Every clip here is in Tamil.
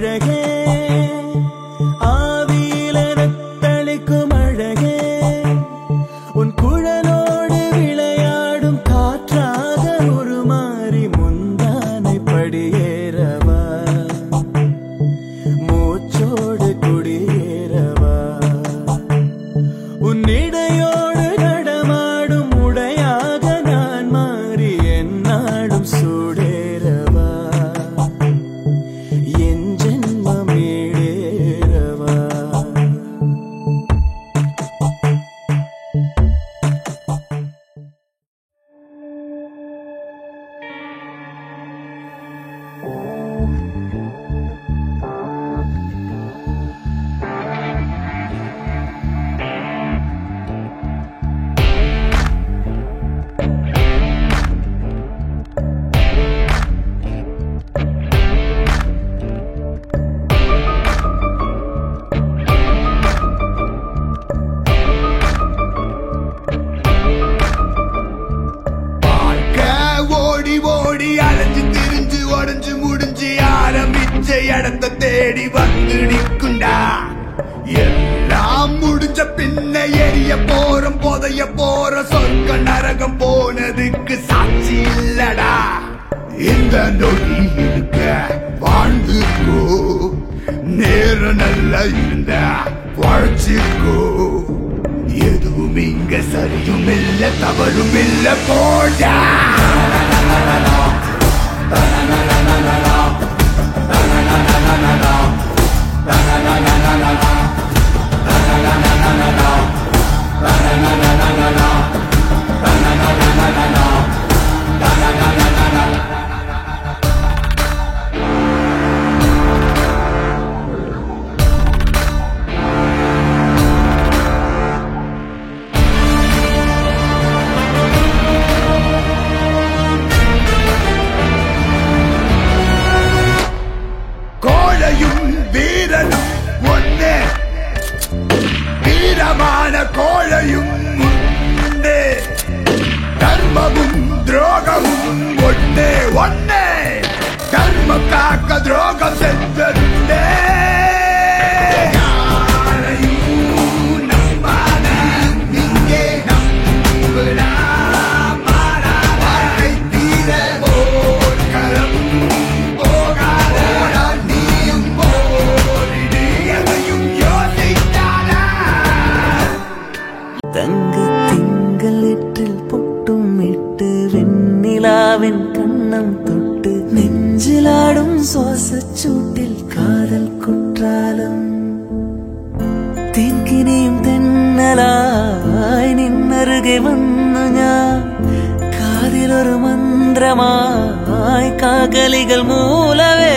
அழகே ஆவியிலெனத்தளிக்கும் அழகே உன் குழலோடு விளையாடும் காற்றாக உருமாறி முந்தானை படியேறவா மூச்சோடு குடியேறவா உன்னிடையோடு நடமாடும் உடையாக நான் மாறி என்னாடும் சூடேறவா என் ஜென்மம் ஈடேறவா இடத்தை தேடி வந்து நிற்குண்டா எல்லாம் முடிஞ்ச பின்ன எரிய போறோம் புதைய போற சொர்க்க நரகம் போனதுக்கு சாட்சி இல்லடா இந்த நொடி இருக்க வாழ்ந்துக்கோ நேரம் நல்லா இருந்த வாழ்ச்சிக்கோ எதுவும் இங்க சரியும் இல்ல தவறும் இல்ல போடா வீரனும் ஒன்னே வீரமான கோழையும் உண்டே தர்மமும் துரோகமும் ஒன்னே ஒன்னே தர்மம் காக்க துரோகம் சென்றே தங்கு திங்களிற்றில் பொட்டும் இட்டு வெண்ணிலாவின் கண்ணம் தொட்டு நெஞ்சிலாடும் சுவாசச் சூட்டில் காதல் குற்றாலம் தேன்கினியும் தென்னலாய் நின்னருகே வந்து ஞான் காதில் ஒரு மந்திரமாய் காகலிகள் மூலவே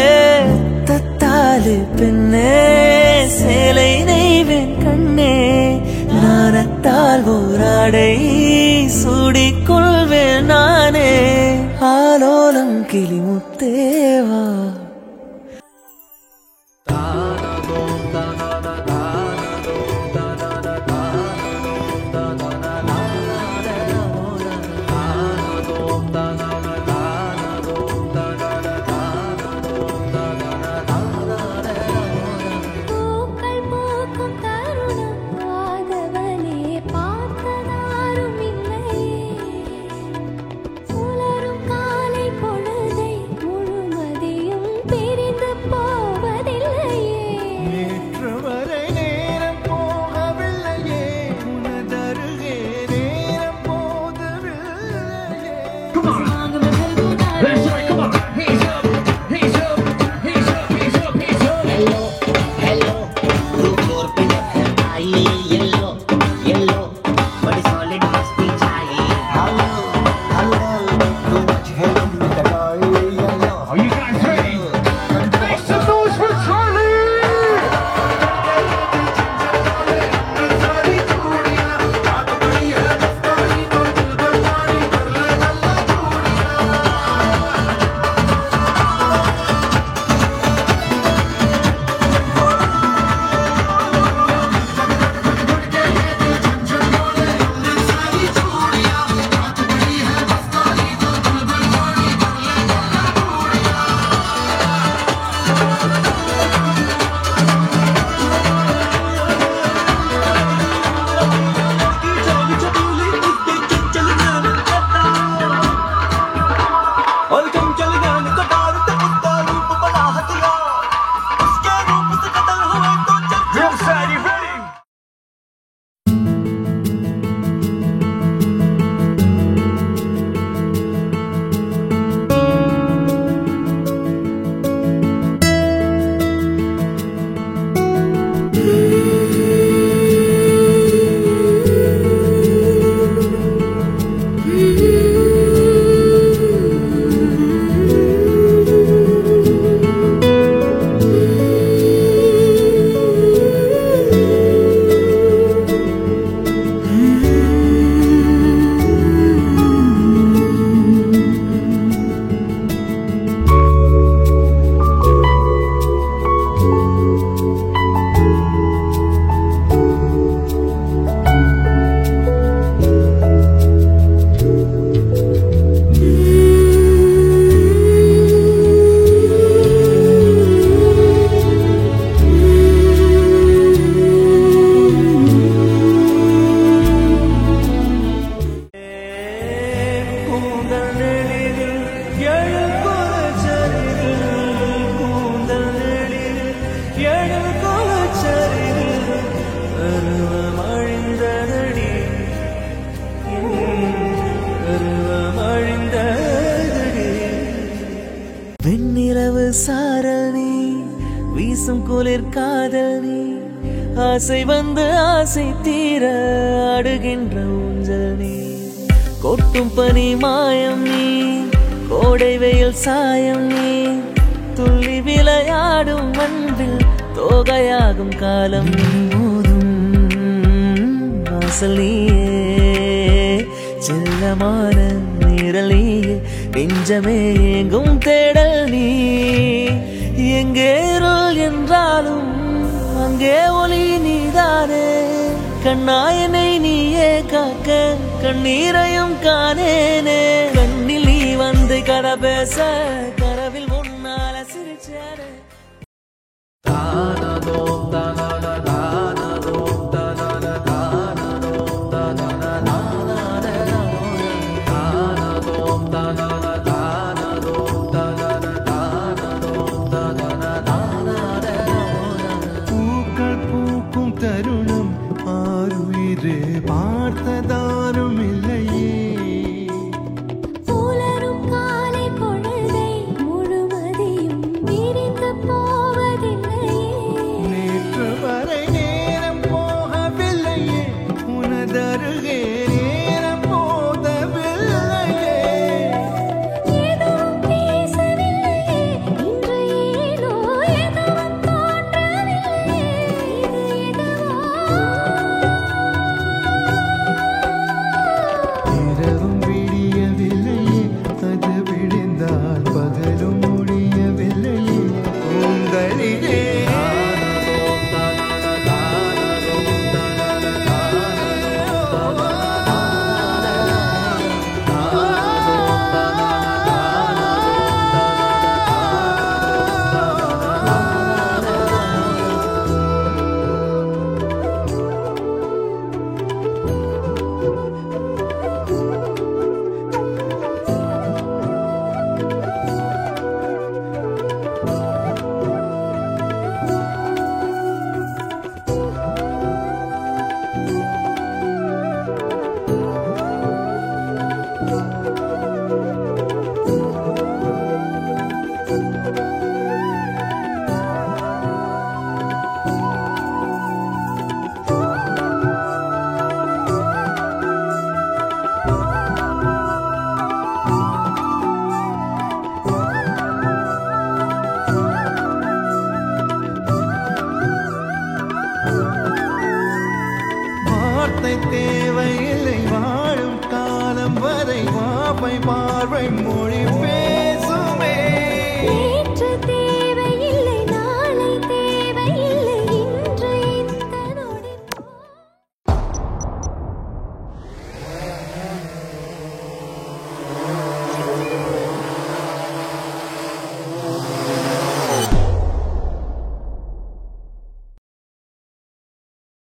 தத்தாலே பெண்ணே சேலை நெய்வேன் கண்ணே நாணத்தால் ஓராடை சூடிக்கொள்வேன் நானே ஆலோலம் கிளிமுத்தேவா நேற்று வீசும் குளிர் காதல் நீ ஆசை வந்து ஆசை தீர அடுகின்ற ஊஞ்சல் நீ கொட்டும் பனி மாயம் நீ கோடை வெயில் சாயம் நீ துள்ளி விளையாடும் அன்பில் தோகையாகும் காலம் நீ மோதும் வாசல் நீயே செல்லமான நிழல் நீயே நெஞ்சமே எங்கும் தேடல் நீ எங்கே இருள் என்றாலும் அங்கே ஒளி நீதானே கண்ணாயனை நீயே காக்க கண்ணீரையும் காணேனே கண்ணில் நீ வந்து கதை பேச கரவில் முன்னால சிரிச்சாரே பூக்கள் பூக்கும் தருணம் ஆறுயிரே பார்த்த